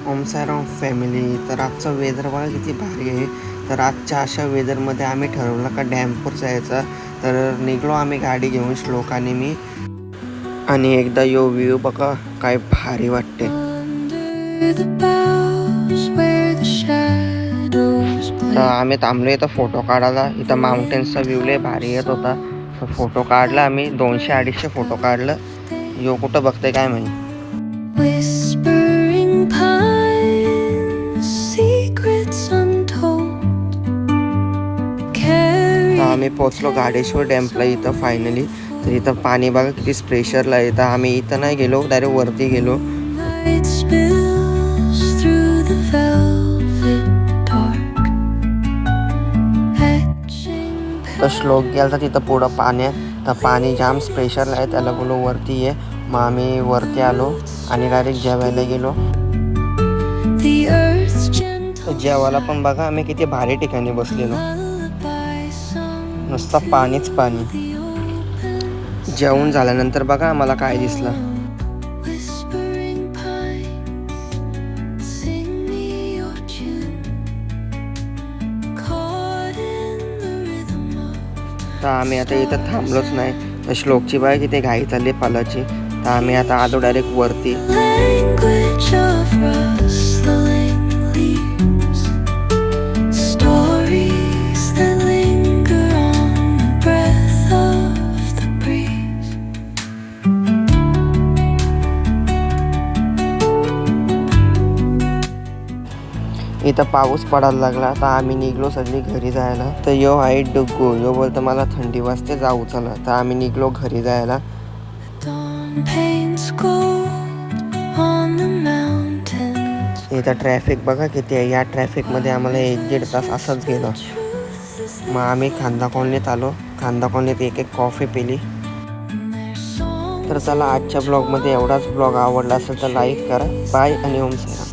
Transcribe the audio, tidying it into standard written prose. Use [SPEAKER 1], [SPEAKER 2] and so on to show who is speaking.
[SPEAKER 1] Om Sairam family. तर आजचं weather बघा किती भारी आहे. तर आजच्या अशा वेदरमध्ये आम्ही ठरवलं का डॅमवर जायचं. तर निघलो आम्ही गाडी घेऊन, श्लोक आणि मी. आणि एकदा यो व्ह्यू बघा काय भारी वाटते. तर आम्ही थांबलो इथं फोटो काढायला. इथं माउंटेन्सचा व्ह्यू लय भारी येत होता. तर फोटो काढला आम्ही, 200-250 फोटो काढलं. यो कुठं बघते काय माहिती. आम्ही पोचलो गाडेश्वर डॅम्पला इथं फायनली. तर इथं पाणी बघा किती प्रेशरला येतं. आम्ही इथं नाही गेलो, डायरेक्ट वरती गेलो. तर श्लोक गेला तर तिथं पुढं पाण्यात. तर पाणी जाम प्रेशरला आहे, त्याला बोलो वरती ये. मग आम्ही वरती आलो आणि डायरेक्ट जेवायला गेलो. जेवायला पण बघा आम्ही किती भारी ठिकाणी बसलेलो, नुसतं पाणीच पाणी. जेवण झाल्यानंतर बघा आम्हाला काय दिसलं. तर आम्ही आता इथं थांबलोच नाही. तर श्लोकची बाय किती घाई चालली पालाची. तर आम्ही आता आलो डायरेक्ट वरती. इथं पाऊस पडायला लागला. तर आम्ही निघलो सगळी घरी जायला. तर यो आहे डुग्गू. यो बोलतो मला थंडी वाजते, जाऊ चला. तर आम्ही निघलो घरी जायला. इथं ट्रॅफिक बघा किती आहे. या ट्रॅफिकमध्ये आम्हाला 1-1.5 तास असंच गेलं. मग आम्ही खांदा कॉलनीत आलो. खांदा कॉलनीत एक कॉफी पिली. तर चला आजच्या ब्लॉगमध्ये एवढाच. ब्लॉग आवडला असेल तर लाईक करा. बाय आणि ओम साईराम.